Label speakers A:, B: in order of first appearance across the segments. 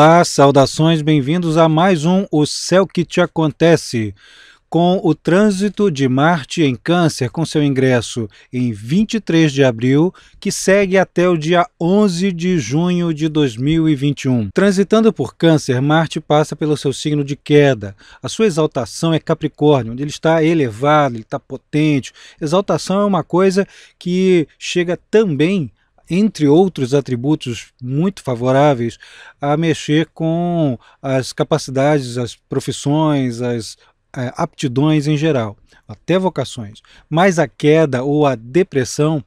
A: Olá, saudações, bem-vindos a mais um O Céu que Te Acontece, com o trânsito de Marte em Câncer, com seu ingresso em 23 de abril, que segue até o dia 11 de junho de 2021. Transitando por Câncer, Marte passa pelo seu signo de queda. A sua exaltação é Capricórnio, onde ele está elevado, ele está potente. Exaltação é uma coisa que chega também, entre outros atributos muito favoráveis, a mexer com as capacidades, as profissões, as aptidões em geral, até vocações. Mas a queda ou a depressão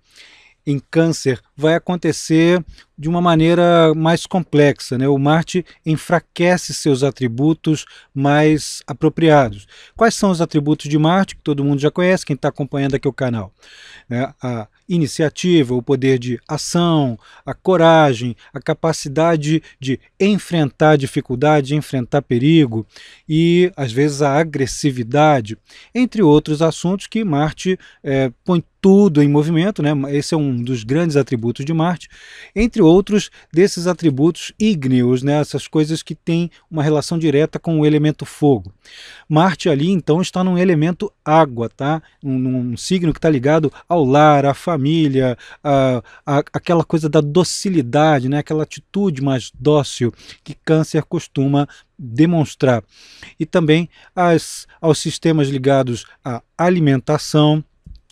A: em Câncer vai acontecer de uma maneira mais complexa, né? O Marte enfraquece seus atributos mais apropriados. Quais são os atributos de Marte, que todo mundo já conhece, quem está acompanhando aqui o canal? A iniciativa, o poder de ação, a coragem, a capacidade de enfrentar dificuldade, de enfrentar perigo e, às vezes, a agressividade, entre outros assuntos que Marte põe tudo em movimento, né? Esse é um dos grandes atributos de Marte, entre outros desses atributos ígneos, né? Essas coisas que têm uma relação direta com o elemento fogo. Marte ali, então, está num elemento água, tá? Num signo que está ligado ao lar, à família, aquela coisa da docilidade, né? Aquela atitude mais dócil que Câncer costuma demonstrar. E também aos sistemas ligados à alimentação,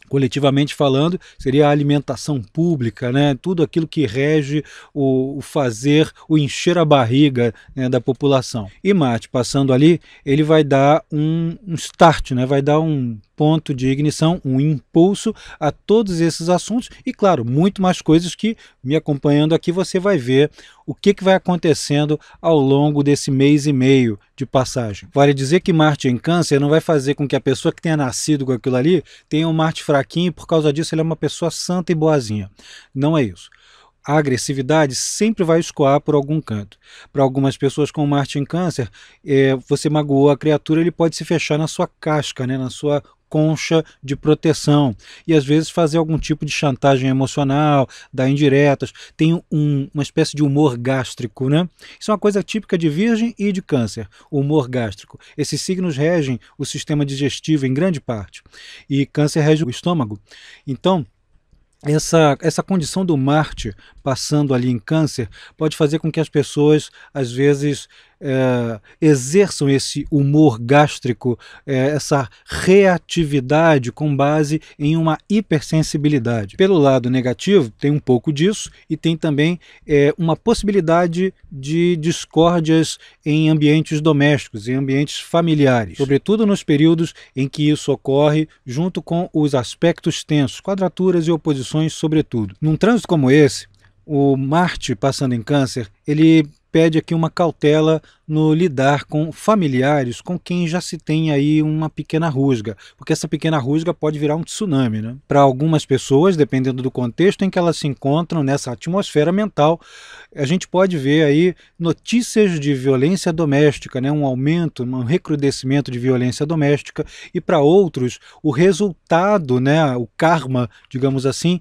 A: coletivamente falando, seria a alimentação pública, né? Tudo aquilo que rege o fazer, o encher a barriga, né, da população. E Marte, passando ali, ele vai dar um start, né? Vai dar um ponto de ignição, um impulso a todos esses assuntos e, claro, muito mais coisas que, me acompanhando aqui, você vai ver o que vai acontecendo ao longo desse mês e meio de passagem. Vale dizer que Marte em Câncer não vai fazer com que a pessoa que tenha nascido com aquilo ali tenha um Marte fraquinho e por causa disso ele é uma pessoa santa e boazinha. Não é isso. A agressividade sempre vai escoar por algum canto. Para algumas pessoas com Marte em Câncer, você magoou a criatura, ele pode se fechar na sua casca, né, na sua concha de proteção e às vezes fazer algum tipo de chantagem emocional, dar indiretas, tem uma espécie de humor gástrico, né? Isso é uma coisa típica de Virgem e de Câncer, o humor gástrico. Esses signos regem o sistema digestivo em grande parte e Câncer rege o estômago. Então, essa condição do Marte passando ali em Câncer pode fazer com que as pessoas, às vezes, exerçam esse humor gástrico, essa reatividade com base em uma hipersensibilidade. Pelo lado negativo, tem um pouco disso e tem também uma possibilidade de discórdias em ambientes domésticos, em ambientes familiares, sobretudo nos períodos em que isso ocorre junto com os aspectos tensos, quadraturas e oposições sobretudo. Num trânsito como esse, o Marte passando em Câncer, ele pede aqui uma cautela no lidar com familiares com quem já se tem aí uma pequena rusga, porque essa pequena rusga pode virar um tsunami, né? Para algumas pessoas, dependendo do contexto em que elas se encontram nessa atmosfera mental, a gente pode ver aí notícias de violência doméstica, né? Um aumento, um recrudescimento de violência doméstica, e para outros o resultado, né? O karma, digamos assim,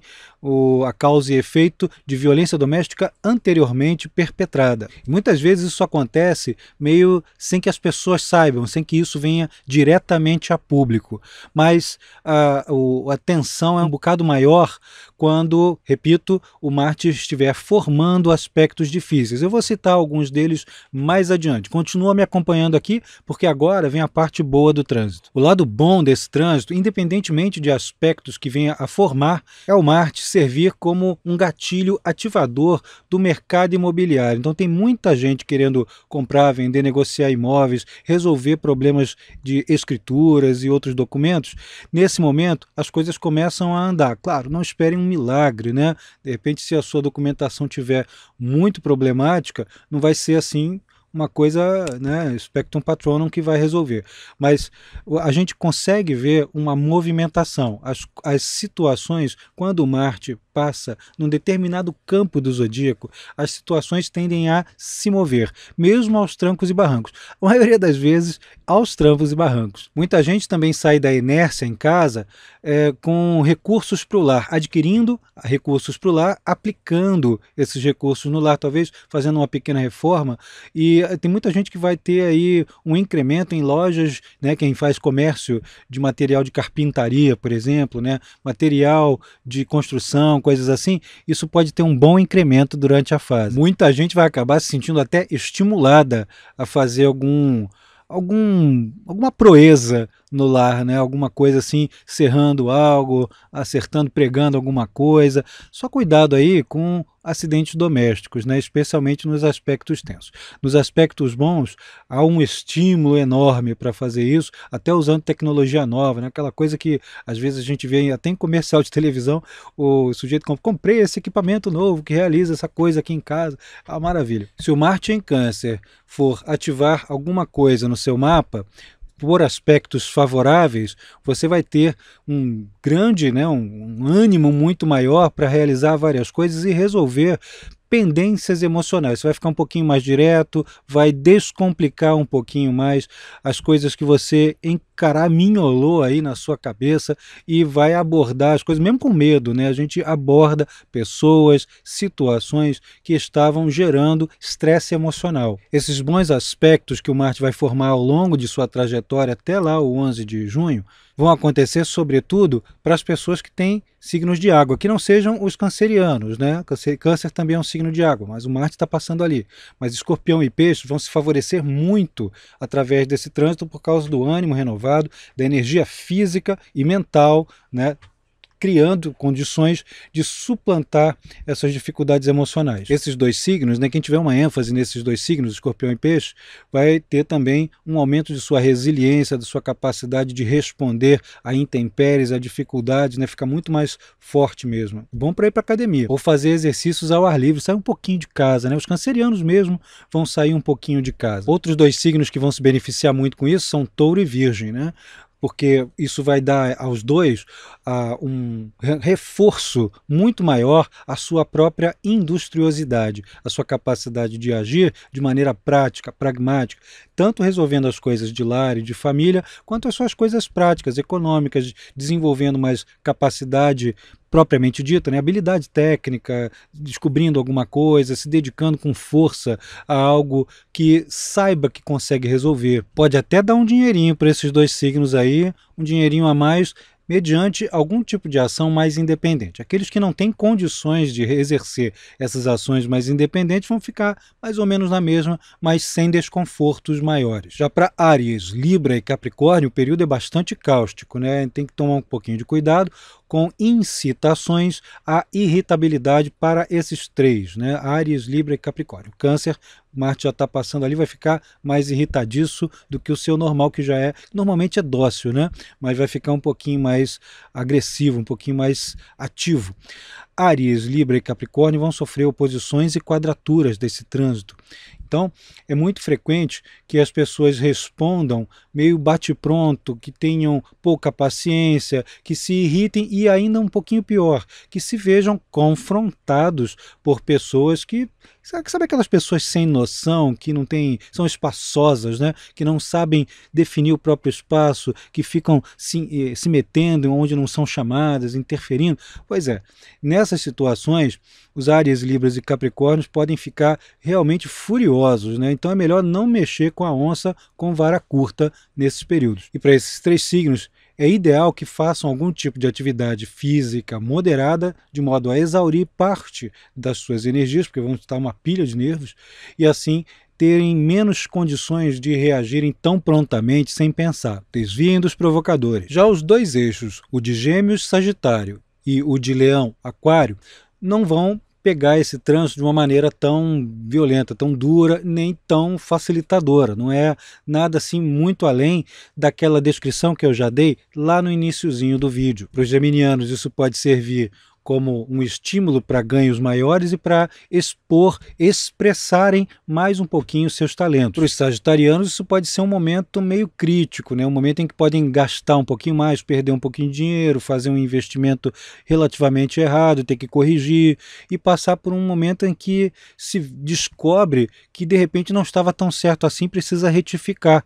A: a causa e efeito de violência doméstica anteriormente perpetrada. Muitas vezes isso acontece meio sem que as pessoas saibam, sem que isso venha diretamente a público. Mas a tensão é um bocado maior quando, repito, o Marte estiver formando aspectos difíceis. Eu vou citar alguns deles mais adiante. Continua me acompanhando aqui, porque agora vem a parte boa do trânsito. O lado bom desse trânsito, independentemente de aspectos que venha a formar, é o Marte servir como um gatilho ativador do mercado imobiliário. Então tem muita gente querendo comprar, vender, negociar imóveis, resolver problemas de escrituras e outros documentos. Nesse momento, as coisas começam a andar. Claro, não esperem um milagre, né? De repente, se a sua documentação tiver muito problemática, não vai ser assim uma coisa, né, spectrum patronum que vai resolver. Mas a gente consegue ver uma movimentação. As situações, quando Marte passa num determinado campo do zodíaco, as situações tendem a se mover, mesmo aos trancos e barrancos. A maioria das vezes, aos trancos e barrancos. Muita gente também sai da inércia em casa com recursos para o lar, adquirindo recursos para o lar, aplicando esses recursos no lar, talvez fazendo uma pequena reforma, e tem muita gente que vai ter aí um incremento em lojas, né, quem faz comércio de material de carpintaria, por exemplo, né, material de construção, coisas assim, isso pode ter um bom incremento durante a fase. Muita gente vai acabar se sentindo até estimulada a fazer alguma proeza no lar, né? Alguma coisa assim, serrando algo, acertando, pregando alguma coisa. Só cuidado aí com acidentes domésticos, né? Especialmente nos aspectos tensos. Nos aspectos bons, há um estímulo enorme para fazer isso, até usando tecnologia nova, né? Aquela coisa que às vezes a gente vê até em comercial de televisão, o sujeito compra, comprei esse equipamento novo que realiza essa coisa aqui em casa. Ah, maravilha. Se o Marte em Câncer for ativar alguma coisa no seu mapa, por aspectos favoráveis, você vai ter um grande, né, um ânimo muito maior para realizar várias coisas e resolver pendências emocionais. Você vai ficar um pouquinho mais direto, vai descomplicar um pouquinho mais as coisas que você encaraminholou aí na sua cabeça e vai abordar as coisas, mesmo com medo, né? A gente aborda pessoas, situações que estavam gerando estresse emocional. Esses bons aspectos que o Marte vai formar ao longo de sua trajetória até lá o 11 de junho, vão acontecer sobretudo para as pessoas que têm signos de água, que não sejam os cancerianos, né? Câncer também é um signo de água, mas o Marte está passando ali. Mas Escorpião e Peixes vão se favorecer muito através desse trânsito por causa do ânimo renovado, da energia física e mental, né? Criando condições de suplantar essas dificuldades emocionais. Esses dois signos, né, quem tiver uma ênfase nesses dois signos, Escorpião e Peixe, vai ter também um aumento de sua resiliência, da sua capacidade de responder a intempéries, a dificuldades, né, fica muito mais forte mesmo. Bom para ir para academia, ou fazer exercícios ao ar livre, sair um pouquinho de casa, né? Os cancerianos mesmo vão sair um pouquinho de casa. Outros dois signos que vão se beneficiar muito com isso são Touro e Virgem, né? Porque isso vai dar aos dois um reforço muito maior à sua própria industriosidade, à sua capacidade de agir de maneira prática, pragmática, tanto resolvendo as coisas de lar e de família, quanto as suas coisas práticas, econômicas, desenvolvendo mais capacidade propriamente dita, né? Habilidade técnica, descobrindo alguma coisa, se dedicando com força a algo que saiba que consegue resolver. Pode até dar um dinheirinho para esses dois signos aí, um dinheirinho a mais, mediante algum tipo de ação mais independente. Aqueles que não têm condições de exercer essas ações mais independentes vão ficar mais ou menos na mesma, mas sem desconfortos maiores. Já para Áries, Libra e Capricórnio, o período é bastante cáustico, né? Tem que tomar um pouquinho de cuidado com incitações à irritabilidade para esses três, né? Áries, Libra e Capricórnio. Câncer, Marte já está passando ali, vai ficar mais irritadiço do que o seu normal, que já é, normalmente é dócil, né? Mas vai ficar um pouquinho mais agressivo, um pouquinho mais ativo. Áries, Libra e Capricórnio vão sofrer oposições e quadraturas desse trânsito. Então, é muito frequente que as pessoas respondam meio bate-pronto, que tenham pouca paciência, que se irritem e ainda um pouquinho pior, que se vejam confrontados por pessoas que... Sabe aquelas pessoas sem noção, que não têm, são espaçosas, né? Que não sabem definir o próprio espaço, que ficam se metendo onde não são chamadas, interferindo? Pois é, nessas situações, os Áries, Libras e Capricórnios podem ficar realmente furiosos, né? Então é melhor não mexer com a onça com vara curta nesses períodos. E para esses três signos, é ideal que façam algum tipo de atividade física moderada, de modo a exaurir parte das suas energias, porque vão estar uma pilha de nervos, e assim terem menos condições de reagirem tão prontamente sem pensar. Desviem dos provocadores. Já os dois eixos, o de Gêmeos, Sagitário, e o de Leão, Aquário, não vão pegar esse trânsito de uma maneira tão violenta, tão dura, nem tão facilitadora. Não é nada assim muito além daquela descrição que eu já dei lá no iniciozinho do vídeo. Para os geminianos isso pode servir como um estímulo para ganhos maiores e para expressarem mais um pouquinho seus talentos. Para os sagitarianos isso pode ser um momento meio crítico, né? Um momento em que podem gastar um pouquinho mais, perder um pouquinho de dinheiro, fazer um investimento relativamente errado, ter que corrigir e passar por um momento em que se descobre que de repente não estava tão certo assim, precisa retificar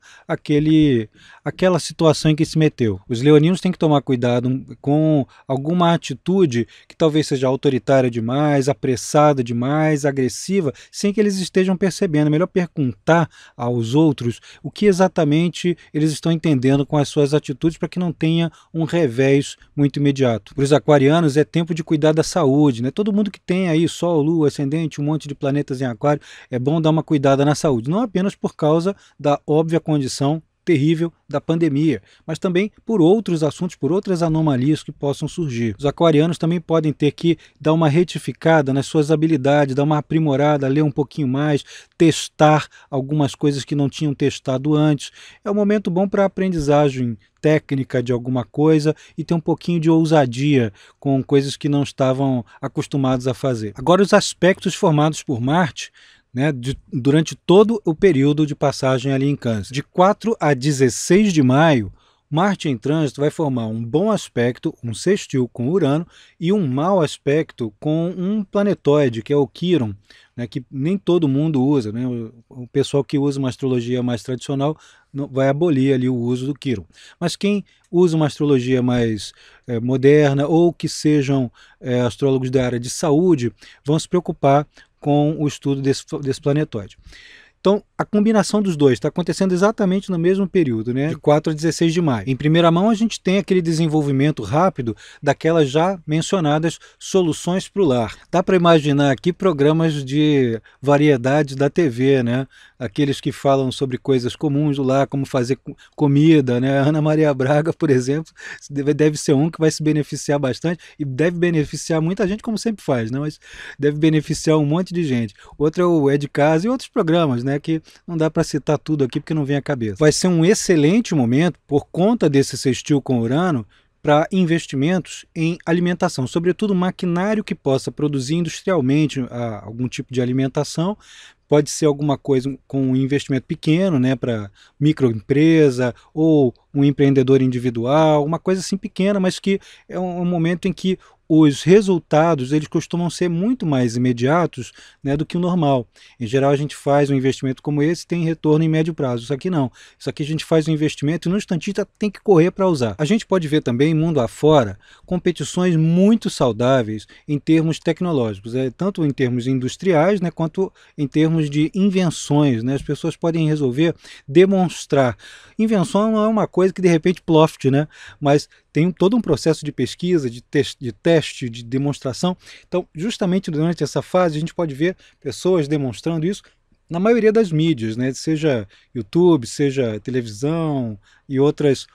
A: aquela situação em que se meteu. Os leoninos têm que tomar cuidado com alguma atitude que talvez seja autoritária demais, apressada demais, agressiva, sem que eles estejam percebendo. É melhor perguntar aos outros o que exatamente eles estão entendendo com as suas atitudes para que não tenha um revés muito imediato. Para os aquarianos é tempo de cuidar da saúde, né? Todo mundo que tem aí Sol, Lua, Ascendente, um monte de planetas em aquário, é bom dar uma cuidada na saúde, não apenas por causa da óbvia condição terrível da pandemia, mas também por outros assuntos, por outras anomalias que possam surgir. Os aquarianos também podem ter que dar uma retificada nas suas habilidades, dar uma aprimorada, ler um pouquinho mais, testar algumas coisas que não tinham testado antes. É um momento bom para aprendizagem técnica de alguma coisa e ter um pouquinho de ousadia com coisas que não estavam acostumados a fazer. Agora, os aspectos formados por Marte, né, durante todo o período de passagem ali em Câncer. De 4 a 16 de maio, Marte em trânsito vai formar um bom aspecto, um sextil com Urano, e um mau aspecto com um planetóide, que é o Quiron, né, que nem todo mundo usa, né? O pessoal que usa uma astrologia mais tradicional vai abolir ali o uso do Quiron. Mas quem usa uma astrologia mais moderna ou que sejam astrólogos da área de saúde vão se preocupar com o estudo desse planetóide. Então, a combinação dos dois está acontecendo exatamente no mesmo período, né? De 4 a 16 de maio. Em primeira mão, a gente tem aquele desenvolvimento rápido daquelas já mencionadas soluções para o lar. Dá para imaginar aqui programas de variedades da TV, né? Aqueles que falam sobre coisas comuns do lar, como fazer comida, né? Ana Maria Braga, por exemplo, deve ser um que vai se beneficiar bastante e deve beneficiar muita gente, como sempre faz, né? Mas deve beneficiar um monte de gente. Outro é o É de Casa e outros programas, né, que não dá para citar tudo aqui porque não vem à cabeça. Vai ser um excelente momento, por conta desse sextil com Urano, para investimentos em alimentação, sobretudo maquinário que possa produzir industrialmente algum tipo de alimentação. Pode ser alguma coisa com um investimento pequeno, né, para microempresa ou um empreendedor individual, uma coisa assim pequena, mas que é um momento em que os resultados eles costumam ser muito mais imediatos, né, do que o normal. Em geral, a gente faz um investimento como esse e tem retorno em médio prazo. Isso aqui não. Isso aqui a gente faz um investimento e no instante tem que correr para usar. A gente pode ver também, mundo afora, competições muito saudáveis em termos tecnológicos, tanto em termos industriais, né, quanto em termos de invenções, né? As pessoas podem resolver demonstrar. Invenção não é uma coisa que de repente ploft, né? Mas tem todo um processo de pesquisa, de teste, de demonstração. Então, justamente durante essa fase, a gente pode ver pessoas demonstrando isso na maioria das mídias, né? Seja YouTube, seja televisão e outras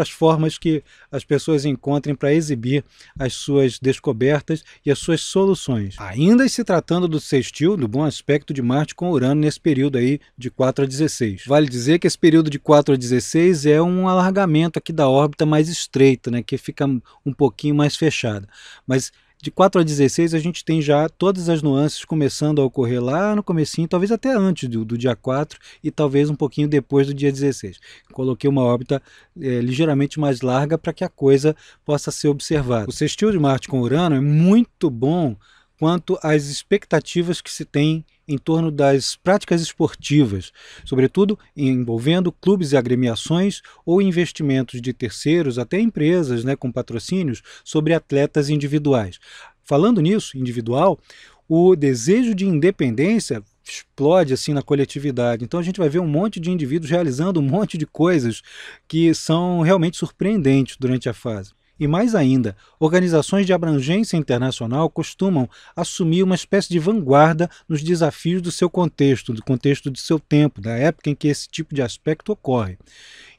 A: formas que as pessoas encontrem para exibir as suas descobertas e as suas soluções. Ainda se tratando do sextil, do bom aspecto de Marte com Urano nesse período aí de 4 a 16. Vale dizer que esse período de 4 a 16 é um alargamento aqui da órbita mais estreita, né? Que fica um pouquinho mais fechada. Mas de 4 a 16 a gente tem já todas as nuances começando a ocorrer lá no comecinho, talvez até antes do dia 4 e talvez um pouquinho depois do dia 16. Coloquei uma órbita ligeiramente mais larga para que a coisa possa ser observada. O sextil de Marte com Urano é muito bom quanto às expectativas que se tem em torno das práticas esportivas, sobretudo envolvendo clubes e agremiações ou investimentos de terceiros, até empresas, né, com patrocínios, sobre atletas individuais. Falando nisso, individual, o desejo de independência explode assim na coletividade. Então a gente vai ver um monte de indivíduos realizando um monte de coisas que são realmente surpreendentes durante a fase. E mais ainda, organizações de abrangência internacional costumam assumir uma espécie de vanguarda nos desafios do seu contexto, do contexto do seu tempo, da época em que esse tipo de aspecto ocorre.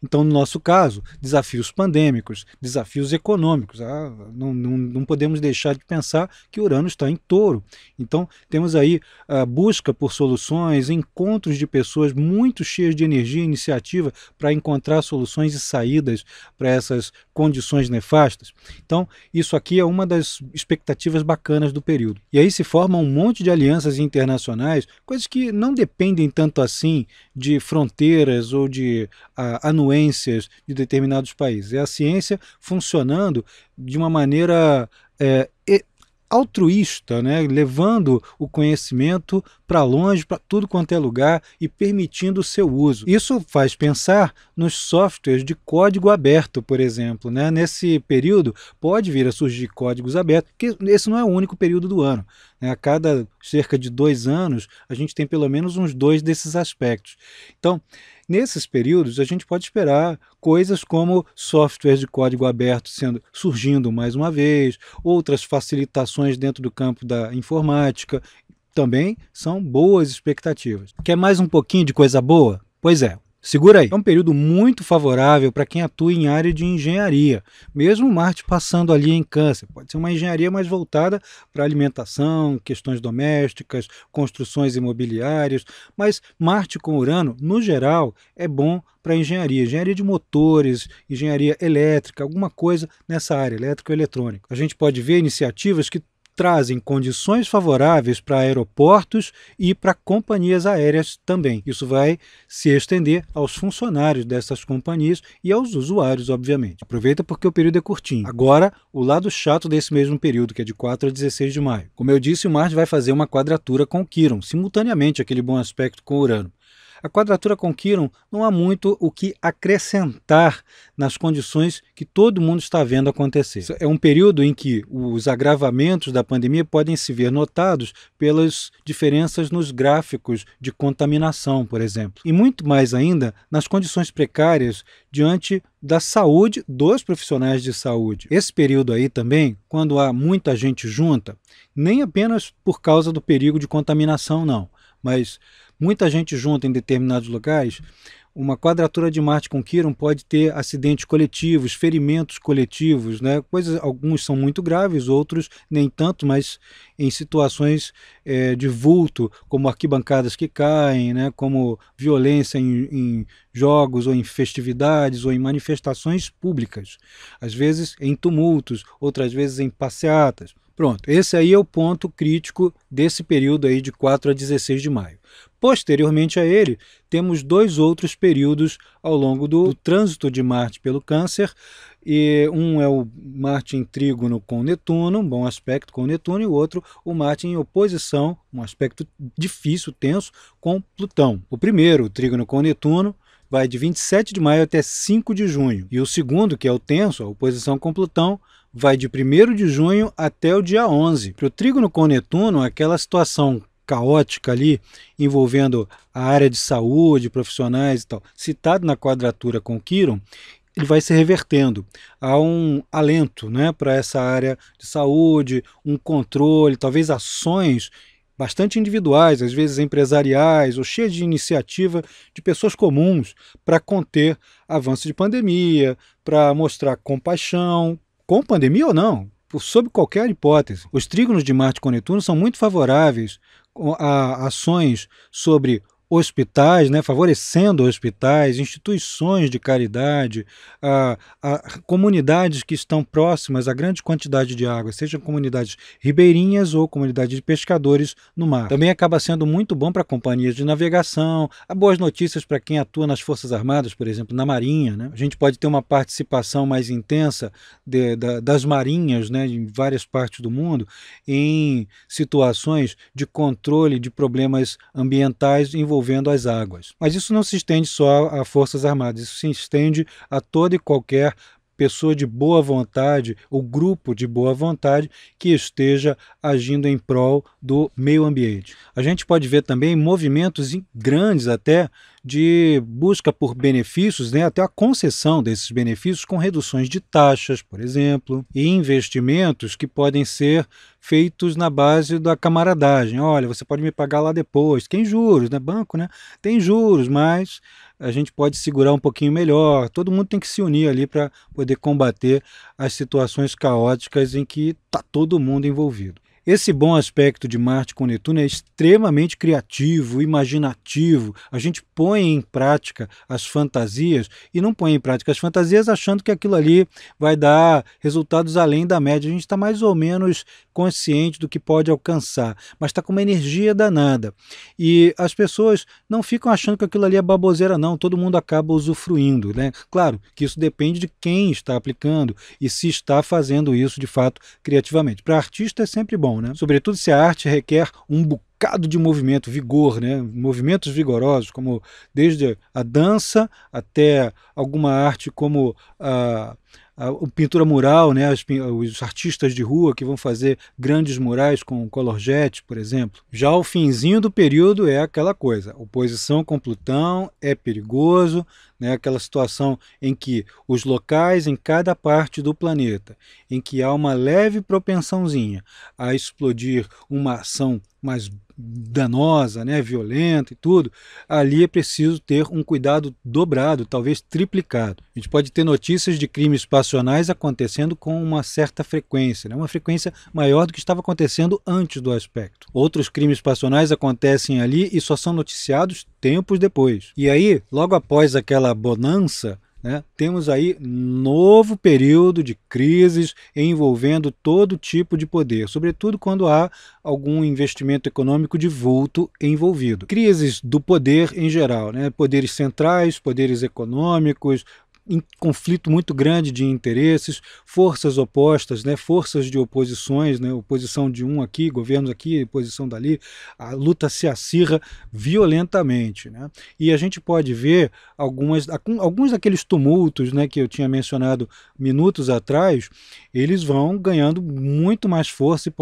A: Então, no nosso caso, desafios pandêmicos, desafios econômicos. Não podemos deixar de pensar que Urano está em Touro. Então, temos aí a busca por soluções, encontros de pessoas muito cheias de energia e iniciativa para encontrar soluções e saídas para essas condições nefastas. Então, isso aqui é uma das expectativas bacanas do período. E aí se forma um monte de alianças internacionais, coisas que não dependem tanto assim de fronteiras ou de anuências de determinados países. É a ciência funcionando de uma maneira altruísta, né? Levando o conhecimento para longe, para tudo quanto é lugar e permitindo o seu uso. Isso faz pensar nos softwares de código aberto, por exemplo, né? Nesse período pode vir a surgir códigos abertos, porque esse não é o único período do ano, né? A cada cerca de 2 anos a gente tem pelo menos uns 2 desses aspectos. Então, nesses períodos, a gente pode esperar coisas como softwares de código aberto surgindo mais uma vez, outras facilitações dentro do campo da informática, também são boas expectativas. Quer mais um pouquinho de coisa boa? Pois é. Segura aí. É um período muito favorável para quem atua em área de engenharia. Mesmo Marte passando ali em Câncer, pode ser uma engenharia mais voltada para alimentação, questões domésticas, construções imobiliárias, mas Marte com Urano, no geral, é bom para engenharia de motores, engenharia elétrica, alguma coisa nessa área, elétrico-eletrônica. A gente pode ver iniciativas que trazem condições favoráveis para aeroportos e para companhias aéreas também. Isso vai se estender aos funcionários dessas companhias e aos usuários, obviamente. Aproveita porque o período é curtinho. Agora, o lado chato desse mesmo período, que é de 4 a 16 de maio. Como eu disse, o Marte vai fazer uma quadratura com Quiron, simultaneamente aquele bom aspecto com Urano. A quadratura com Quiron não há muito o que acrescentar nas condições que todo mundo está vendo acontecer. É um período em que os agravamentos da pandemia podem se ver notados pelas diferenças nos gráficos de contaminação, por exemplo. E muito mais ainda nas condições precárias diante da saúde dos profissionais de saúde. Esse período aí também, quando há muita gente junta, nem apenas por causa do perigo de contaminação, não, mas muita gente junta em determinados lugares, uma quadratura de Marte com Quiron pode ter acidentes coletivos, ferimentos coletivos, né? Alguns são muito graves, outros nem tanto, mas em situações de vulto, como arquibancadas que caem, né? Como violência em jogos ou em festividades ou em manifestações públicas, às vezes em tumultos, outras vezes em passeatas. Pronto, esse aí é o ponto crítico desse período aí de 4 a 16 de maio. Posteriormente a ele, temos 2 outros períodos ao longo do trânsito de Marte pelo Câncer. E um é o Marte em trígono com Netuno, um bom aspecto com Netuno, e o outro o Marte em oposição, um aspecto difícil, tenso, com Plutão. O primeiro, o trígono com Netuno, vai de 27 de maio até 5 de junho. E o segundo, que é o tenso, a oposição com Plutão, vai de 1º de junho até o dia 11. Para o trígono com Netuno, aquela situação caótica ali, envolvendo a área de saúde, profissionais e tal, citado na quadratura com Quiron, ele vai se revertendo. Há um alento, né, para essa área de saúde, um controle, talvez ações bastante individuais, às vezes empresariais, ou cheias de iniciativa de pessoas comuns para conter avanço de pandemia, para mostrar compaixão, com pandemia ou não, sob qualquer hipótese. Os trígonos de Marte com Netuno são muito favoráveis a ações sobre hospitais, né, favorecendo hospitais, instituições de caridade, a comunidades que estão próximas a grande quantidade de água, sejam comunidades ribeirinhas ou comunidades de pescadores no mar. Também acaba sendo muito bom para companhias de navegação, há boas notícias para quem atua nas Forças Armadas, por exemplo, na Marinha, né? A gente pode ter uma participação mais intensa das marinhas, né, em várias partes do mundo, em situações de controle de problemas ambientais envolvendo as águas. Mas isso não se estende só a Forças Armadas, isso se estende a toda e qualquer pessoa de boa vontade ou grupo de boa vontade que esteja agindo em prol do meio ambiente. A gente pode ver também movimentos grandes até de busca por benefícios, né, até a concessão desses benefícios com reduções de taxas, por exemplo, e investimentos que podem ser feitos na base da camaradagem. Olha, você pode me pagar lá depois. Tem juros, né? Banco, né? Tem juros, mas a gente pode segurar um pouquinho melhor. Todo mundo tem que se unir ali para poder combater as situações caóticas em que está todo mundo envolvido. Esse bom aspecto de Marte com Netuno é extremamente criativo, imaginativo. A gente põe em prática as fantasias e não põe em prática as fantasias achando que aquilo ali vai dar resultados além da média. A gente está mais ou menos consciente do que pode alcançar, mas está com uma energia danada. E as pessoas não ficam achando que aquilo ali é baboseira, não. Todo mundo acaba usufruindo, né? Claro que isso depende de quem está aplicando e se está fazendo isso de fato criativamente. Para artista é sempre bom, né? Sobretudo se a arte requer um bocado de movimento, vigor, né? Movimentos vigorosos, como desde a dança até alguma arte como a pintura mural, né? Os artistas de rua que vão fazer grandes murais com color jet, por exemplo. Já o finzinho do período é aquela coisa, oposição com Plutão é perigoso, né? Aquela situação em que os locais em cada parte do planeta, em que há uma leve propensãozinha a explodir uma ação mais danosa, né, violenta e tudo, ali é preciso ter um cuidado dobrado, talvez triplicado. A gente pode ter notícias de crimes passionais acontecendo com uma certa frequência, né, uma frequência maior do que estava acontecendo antes do aspecto. Outros crimes passionais acontecem ali e só são noticiados tempos depois. E aí, logo após aquela bonança, né, temos aí novo período de crises envolvendo todo tipo de poder, sobretudo quando há algum investimento econômico de vulto envolvido. Crises do poder em geral, né, poderes centrais, poderes econômicos, em conflito muito grande de interesses, forças opostas, né, forças de oposições, né, oposição de um aqui, governos aqui, oposição dali, a luta se acirra violentamente, né? E a gente pode ver alguns daqueles tumultos, né, que eu tinha mencionado minutos atrás, eles vão ganhando muito mais força e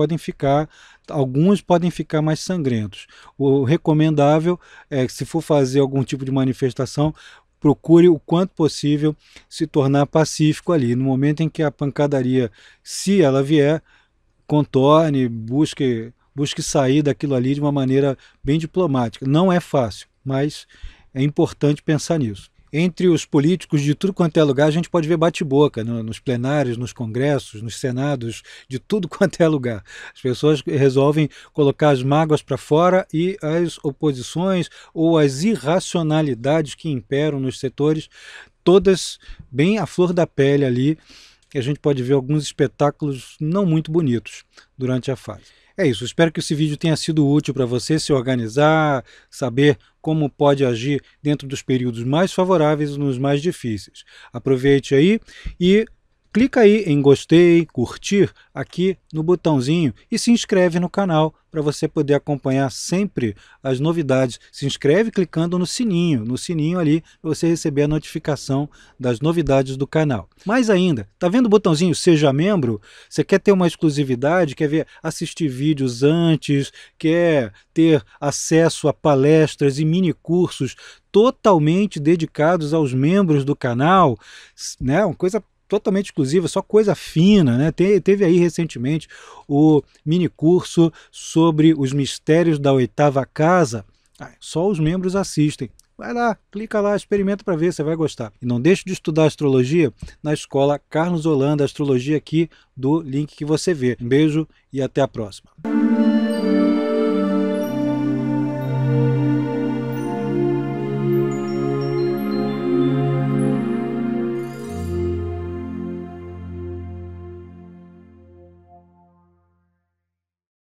A: alguns podem ficar mais sangrentos. O recomendável é que, se for fazer algum tipo de manifestação, procure o quanto possível se tornar pacífico ali. No momento em que a pancadaria, se ela vier, contorne, busque sair daquilo ali de uma maneira bem diplomática. Não é fácil, mas é importante pensar nisso. Entre os políticos de tudo quanto é lugar, a gente pode ver bate-boca nos plenários, nos congressos, nos senados, de tudo quanto é lugar. As pessoas resolvem colocar as mágoas para fora e as oposições ou as irracionalidades que imperam nos setores, todas bem à flor da pele ali, que a gente pode ver alguns espetáculos não muito bonitos durante a fase. É isso, espero que esse vídeo tenha sido útil para você se organizar, saber como pode agir dentro dos períodos mais favoráveis e nos mais difíceis. Aproveite aí e clica aí em gostei, curtir aqui no botãozinho e se inscreve no canal para você poder acompanhar sempre as novidades. Se inscreve clicando no sininho ali para você receber a notificação das novidades do canal. Mais ainda, tá vendo o botãozinho Seja Membro? Você quer ter uma exclusividade, quer assistir vídeos antes, quer ter acesso a palestras e mini cursos totalmente dedicados aos membros do canal, né? Uma coisa totalmente exclusiva, só coisa fina, né? Teve aí recentemente o mini curso sobre os mistérios da oitava casa. Só os membros assistem. Vai lá, clica lá, experimenta para ver, você vai gostar. E não deixe de estudar astrologia na escola Carlos Holanda Astrologia aqui do link que você vê. Um beijo e até a próxima.